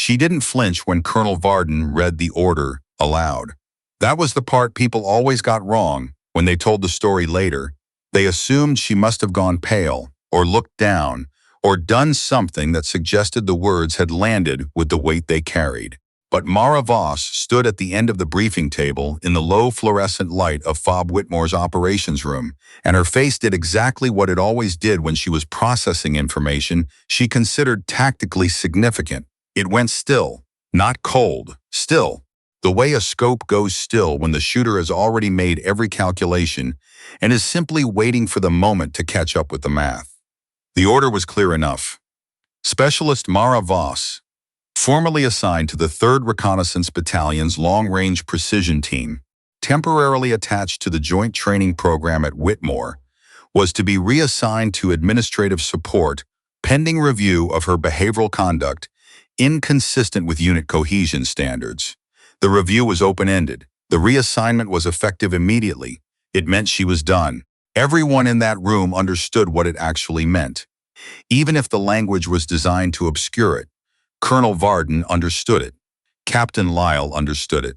She didn't flinch when Colonel Varden read the order aloud. That was the part people always got wrong when they told the story later. They assumed she must have gone pale, or looked down, or done something that suggested the words had landed with the weight they carried. But Mara Voss stood at the end of the briefing table in the low fluorescent light of FOB Whitmore's operations room, and her face did exactly what it always did when she was processing information she considered tactically significant. It went still, not cold, still. The way a scope goes still when the shooter has already made every calculation and is simply waiting for the moment to catch up with the math. The order was clear enough. Specialist Mara Voss, formerly assigned to the 3rd Reconnaissance Battalion's Long-Range Precision Team, temporarily attached to the Joint Training Program at Whitmore, was to be reassigned to administrative support pending review of her behavioral conduct inconsistent with unit cohesion standards. The review was open-ended. The reassignment was effective immediately. It meant she was done. Everyone in that room understood what it actually meant. Even if the language was designed to obscure it, Colonel Varden understood it. Captain Lyle understood it.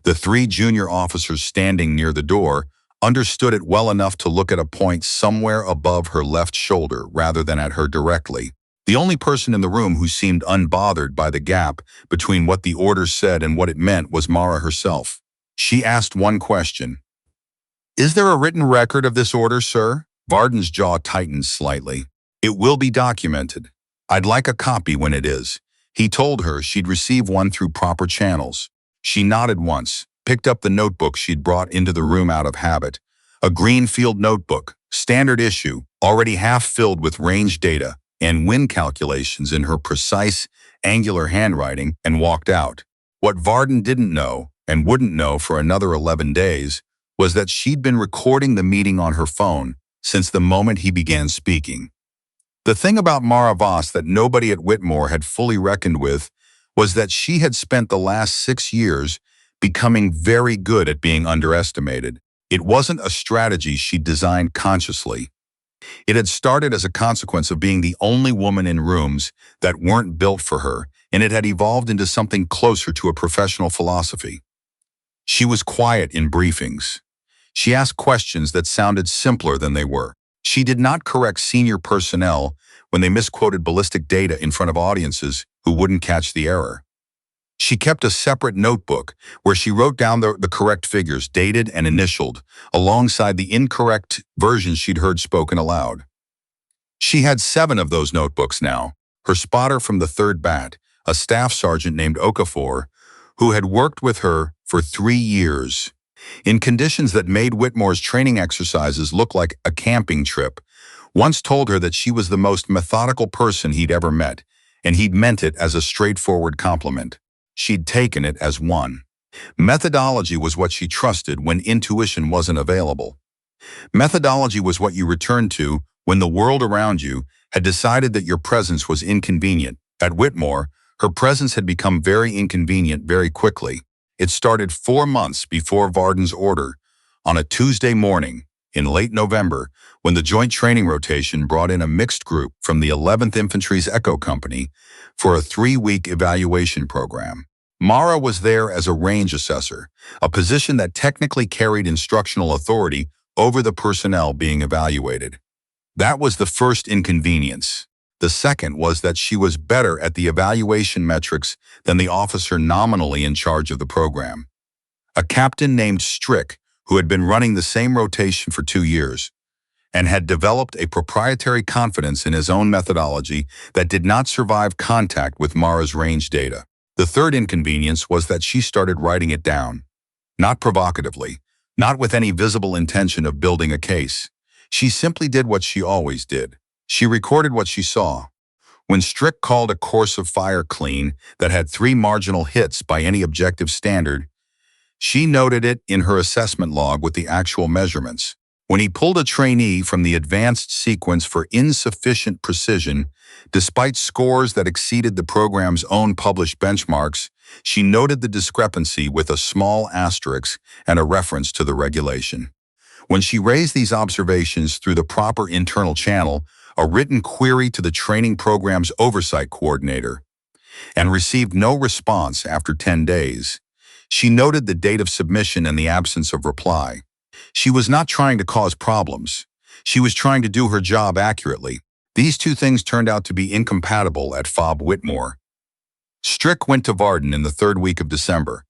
The 3 junior officers standing near the door understood it well enough to look at a point somewhere above her left shoulder rather than at her directly. The only person in the room who seemed unbothered by the gap between what the order said and what it meant was Mara herself. She asked one question. "Is there a written record of this order, sir?" Varden's jaw tightened slightly. "It will be documented. I'd like a copy when it is." He told her she'd receive one through proper channels. She nodded once, picked up the notebook she'd brought into the room out of habit. A green-field notebook, standard issue, already half filled with range data and wind calculations in her precise, angular handwriting, and walked out. What Varden didn't know, and wouldn't know for another 11 days, was that she'd been recording the meeting on her phone since the moment he began speaking. The thing about Mara Voss that nobody at Whitmore had fully reckoned with was that she had spent the last 6 years becoming very good at being underestimated. It wasn't a strategy she'd designed consciously. It had started as a consequence of being the only woman in rooms that weren't built for her, and it had evolved into something closer to a professional philosophy. She was quiet in briefings. She asked questions that sounded simpler than they were. She did not correct senior personnel when they misquoted ballistic data in front of audiences who wouldn't catch the error. She kept a separate notebook where she wrote down the correct figures, dated and initialed, alongside the incorrect versions she'd heard spoken aloud. She had 7 of those notebooks now. Her spotter from the 3rd Bat, a staff sergeant named Okafor, who had worked with her for 3 years. In conditions that made Whitmore's training exercises look like a camping trip, once told her that she was the most methodical person he'd ever met, and he'd meant it as a straightforward compliment. She'd taken it as one. Methodology was what she trusted when intuition wasn't available. Methodology was what you returned to when the world around you had decided that your presence was inconvenient. At Whitmore, her presence had become very inconvenient very quickly. It started 4 months before Varden's order, on a Tuesday morning in late November, when the Joint Training Rotation brought in a mixed group from the 11th Infantry's Echo Company for a 3-week evaluation program. Mara was there as a range assessor, a position that technically carried instructional authority over the personnel being evaluated. That was the first inconvenience. The second was that she was better at the evaluation metrics than the officer nominally in charge of the program. A captain named Strick, who had been running the same rotation for 2 years, and had developed a proprietary confidence in his own methodology that did not survive contact with Mara's range data. The third inconvenience was that she started writing it down. Not provocatively, not with any visible intention of building a case. She simply did what she always did. She recorded what she saw. When Strick called a course of fire clean that had 3 marginal hits by any objective standard, she noted it in her assessment log with the actual measurements. When he pulled a trainee from the advanced sequence for insufficient precision, despite scores that exceeded the program's own published benchmarks, she noted the discrepancy with a small asterisk and a reference to the regulation. When she raised these observations through the proper internal channel, a written query to the training program's oversight coordinator, and received no response after 10 days. She noted the date of submission and the absence of reply. She was not trying to cause problems. She was trying to do her job accurately. These two things turned out to be incompatible at FOB Whitmore. Strick went to Varden in the third week of December.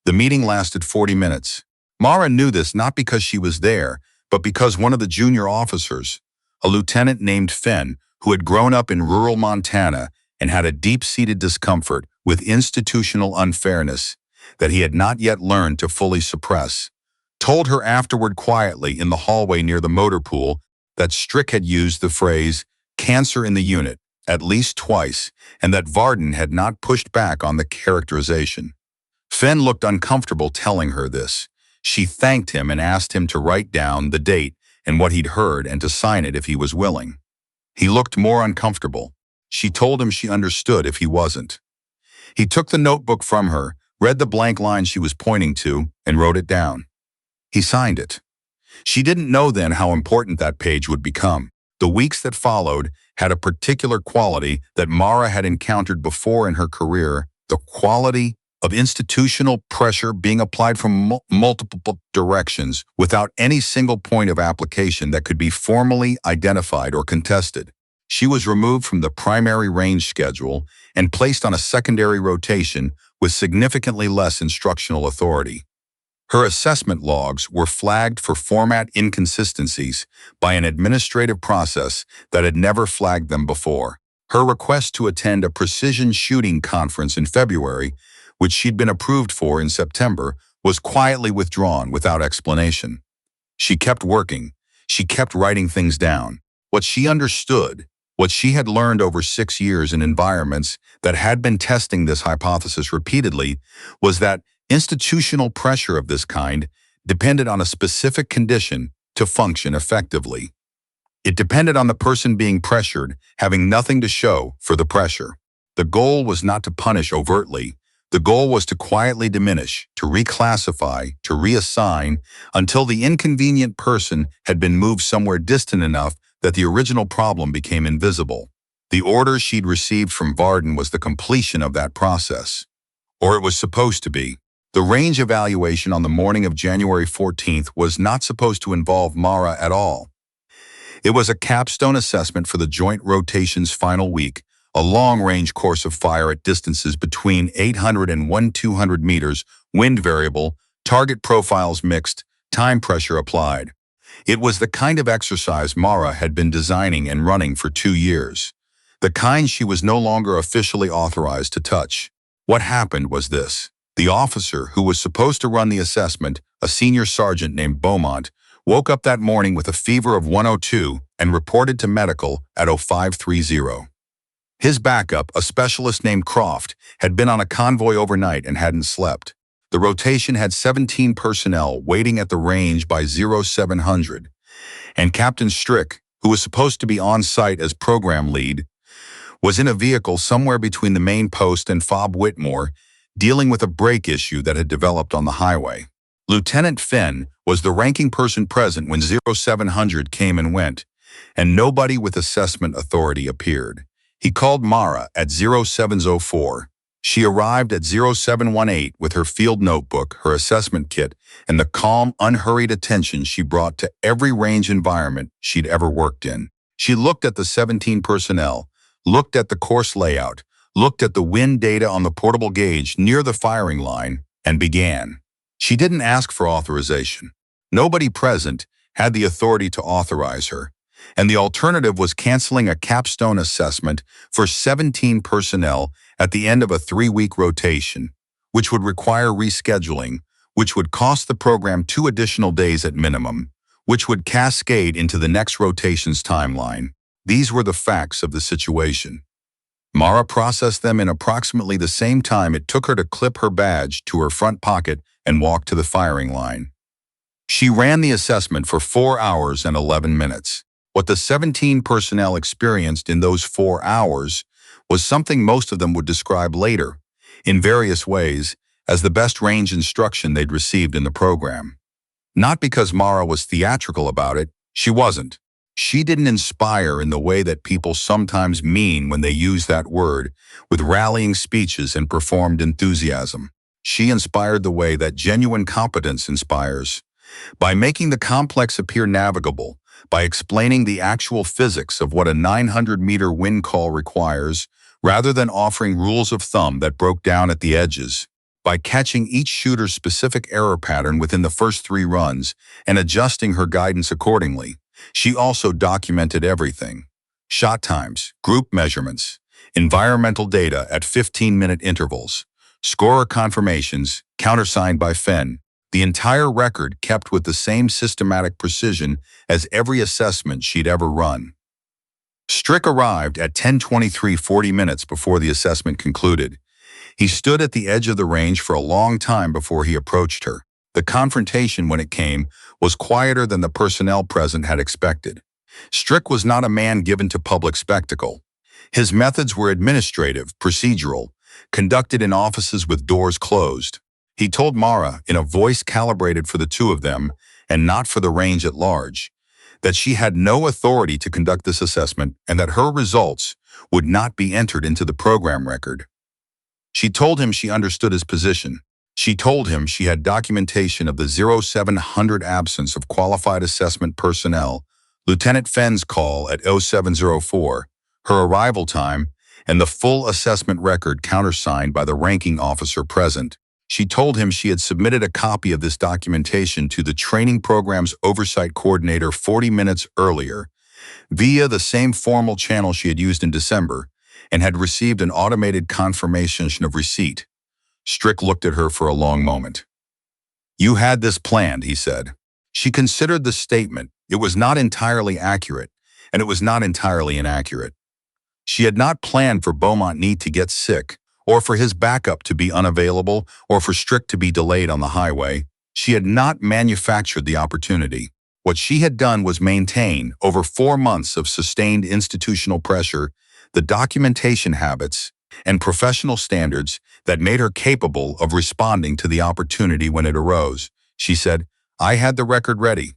The meeting lasted 40 minutes. Mara knew this not because she was there, but because one of the junior officers, a lieutenant named Fenn, who had grown up in rural Montana and had a deep-seated discomfort with institutional unfairness that he had not yet learned to fully suppress, told her afterward quietly in the hallway near the motor pool that Strick had used the phrase "cancer in the unit" at least twice, and that Varden had not pushed back on the characterization. Fenn looked uncomfortable telling her this. She thanked him and asked him to write down the date and what he'd heard and to sign it if he was willing. He looked more uncomfortable. She told him she understood if he wasn't. He took the notebook from her, read the blank line she was pointing to, and wrote it down. He signed it. She didn't know then how important that page would become. The weeks that followed had a particular quality that Mara had encountered before in her career, the quality of institutional pressure being applied from multiple directions without any single point of application that could be formally identified or contested. She was removed from the primary range schedule and placed on a secondary rotation with significantly less instructional authority. Her assessment logs were flagged for format inconsistencies by an administrative process that had never flagged them before. Her request to attend a precision shooting conference in February, which she'd been approved for in September, was quietly withdrawn without explanation. She kept working. She kept writing things down. What she understood, what she had learned over 6 years in environments that had been testing this hypothesis repeatedly, was that institutional pressure of this kind depended on a specific condition to function effectively. It depended on the person being pressured having nothing to show for the pressure. The goal was not to punish overtly. The goal was to quietly diminish, to reclassify, to reassign, until the inconvenient person had been moved somewhere distant enough that the original problem became invisible. The order she'd received from Varden was the completion of that process. Or it was supposed to be. The range evaluation on the morning of January 14th was not supposed to involve Mara at all. It was a capstone assessment for the joint rotation's final week, a long-range course of fire at distances between 800 and 1,200 meters, wind variable, target profiles mixed, time pressure applied. It was the kind of exercise Mara had been designing and running for 2 years, the kind she was no longer officially authorized to touch. What happened was this. The officer who was supposed to run the assessment, a senior sergeant named Beaumont, woke up that morning with a fever of 102 and reported to medical at 0530. His backup, a specialist named Croft, had been on a convoy overnight and hadn't slept. The rotation had 17 personnel waiting at the range by 0700, and Captain Strick, who was supposed to be on site as program lead, was in a vehicle somewhere between the main post and FOB Whitmore, dealing with a brake issue that had developed on the highway. Lieutenant Fenn was the ranking person present when 0700 came and went, and nobody with assessment authority appeared. He called Mara at 0704. She arrived at 0718 with her field notebook, her assessment kit, and the calm, unhurried attention she brought to every range environment she'd ever worked in. She looked at the 17 personnel, looked at the course layout, looked at the wind data on the portable gauge near the firing line, and began. She didn't ask for authorization. Nobody present had the authority to authorize her, and the alternative was canceling a capstone assessment for 17 personnel at the end of a 3-week rotation, which would require rescheduling, which would cost the program 2 additional days at minimum, which would cascade into the next rotation's timeline. These were the facts of the situation. Mara processed them in approximately the same time it took her to clip her badge to her front pocket and walk to the firing line. She ran the assessment for 4 hours and 11 minutes. What the 17 personnel experienced in those 4 hours was something most of them would describe later, in various ways, as the best range instruction they'd received in the program. Not because Mara was theatrical about it, she wasn't. She didn't inspire in the way that people sometimes mean when they use that word, with rallying speeches and performed enthusiasm. She inspired the way that genuine competence inspires, by making the complex appear navigable, by explaining the actual physics of what a 900-meter wind call requires, rather than offering rules of thumb that broke down at the edges, by catching each shooter's specific error pattern within the first 3 runs and adjusting her guidance accordingly. She also documented everything: shot times, group measurements, environmental data at 15-minute intervals, scorer confirmations, countersigned by Fenn, the entire record kept with the same systematic precision as every assessment she'd ever run. Strick arrived at 10:23, 40 minutes before the assessment concluded. He stood at the edge of the range for a long time before he approached her. The confrontation, when it came, was quieter than the personnel present had expected. Strick was not a man given to public spectacle. His methods were administrative, procedural, conducted in offices with doors closed. He told Mara, in a voice calibrated for the two of them, and not for the range at large, that she had no authority to conduct this assessment and that her results would not be entered into the program record. She told him she understood his position. She told him she had documentation of the 0700 absence of qualified assessment personnel, Lieutenant Fenn's call at 0704, her arrival time, and the full assessment record countersigned by the ranking officer present. She told him she had submitted a copy of this documentation to the training program's oversight coordinator 40 minutes earlier, via the same formal channel she had used in December, and had received an automated confirmation of receipt. Strick looked at her for a long moment. "You had this planned," he said. She considered the statement. It was not entirely accurate, and it was not entirely inaccurate. She had not planned for Beaumont Neat to get sick, or for his backup to be unavailable, or for Strick to be delayed on the highway. She had not manufactured the opportunity. What she had done was maintain, over 4 months of sustained institutional pressure, the documentation habits and professional standards that made her capable of responding to the opportunity when it arose. She said, "I had the record ready."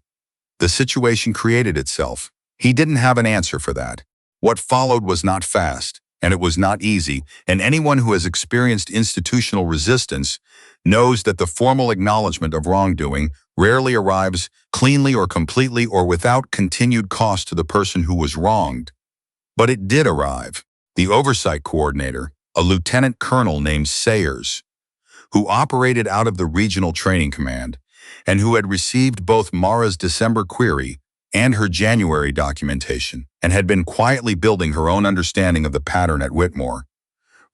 The situation created itself. He didn't have an answer for that. What followed was not fast, and it was not easy, and anyone who has experienced institutional resistance knows that the formal acknowledgement of wrongdoing rarely arrives cleanly or completely or without continued cost to the person who was wronged. But it did arrive. The oversight coordinator, a lieutenant colonel named Sayers, who operated out of the regional training command, and who had received both Mara's December query and her January documentation, and had been quietly building her own understanding of the pattern at Whitmore,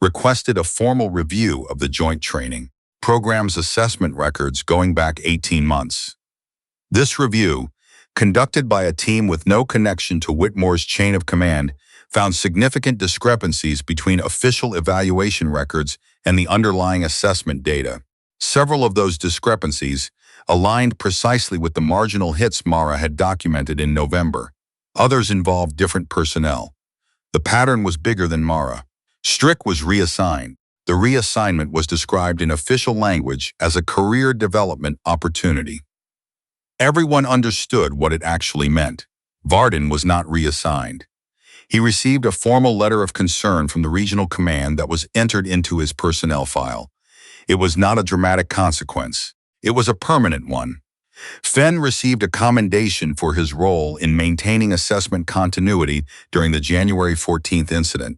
requested a formal review of the joint training program's assessment records going back 18 months. This review, conducted by a team with no connection to Whitmore's chain of command, found significant discrepancies between official evaluation records and the underlying assessment data. Several of those discrepancies aligned precisely with the marginal hits Mara had documented in November. Others involved different personnel. The pattern was bigger than Mara. Strick was reassigned. The reassignment was described in official language as a career development opportunity. Everyone understood what it actually meant. Varden was not reassigned. He received a formal letter of concern from the regional command that was entered into his personnel file. It was not a dramatic consequence. It was a permanent one. Fenn received a commendation for his role in maintaining assessment continuity during the January 14th incident.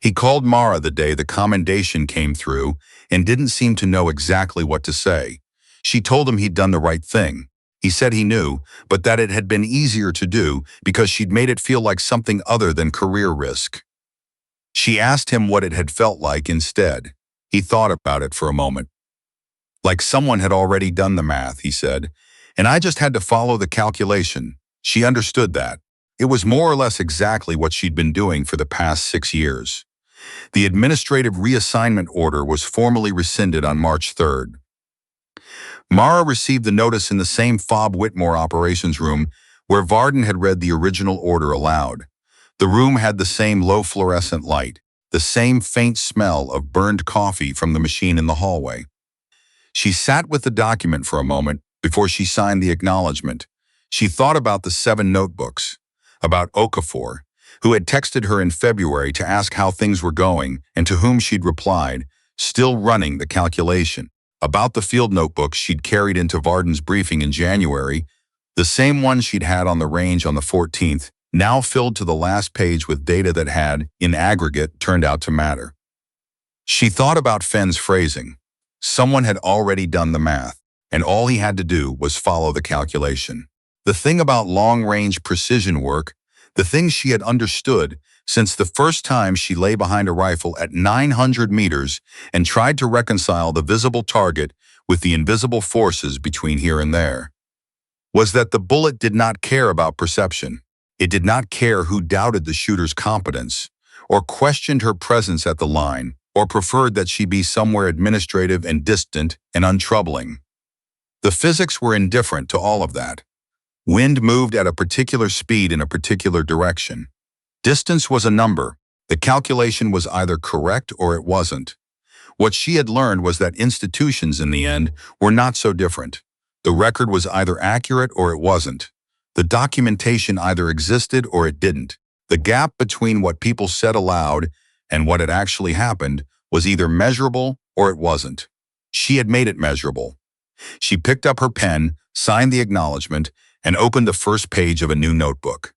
He called Mara the day the commendation came through and didn't seem to know exactly what to say. She told him he'd done the right thing. He said he knew, but that it had been easier to do because she'd made it feel like something other than career risk. She asked him what it had felt like instead. He thought about it for a moment. "Like someone had already done the math," he said, "and I just had to follow the calculation." She understood that. It was more or less exactly what she'd been doing for the past 6 years. The administrative reassignment order was formally rescinded on March 3rd. Mara received the notice in the same FOB Whitmore operations room where Varden had read the original order aloud. The room had the same low fluorescent light, the same faint smell of burned coffee from the machine in the hallway. She sat with the document for a moment before she signed the acknowledgement. She thought about the 7 notebooks, about Okafor, who had texted her in February to ask how things were going and to whom she'd replied, still running the calculation. About the field notebooks she'd carried into Varden's briefing in January, the same one she'd had on the range on the 14th, now filled to the last page with data that had, in aggregate, turned out to matter. She thought about Fenn's phrasing. Someone had already done the math, and all he had to do was follow the calculation. The thing about long-range precision work, the thing she had understood since the first time she lay behind a rifle at 900 meters and tried to reconcile the visible target with the invisible forces between here and there, was that the bullet did not care about perception. It did not care who doubted the shooter's competence, or questioned her presence at the line, or preferred that she be somewhere administrative and distant and untroubling. The physics were indifferent to all of that. Wind moved at a particular speed in a particular direction. Distance was a number. The calculation was either correct or it wasn't. What she had learned was that institutions, in the end, were not so different. The record was either accurate or it wasn't. The documentation either existed or it didn't. The gap between what people said aloud and what had actually happened was either measurable or it wasn't. She had made it measurable. She picked up her pen, signed the acknowledgement, and opened the first page of a new notebook.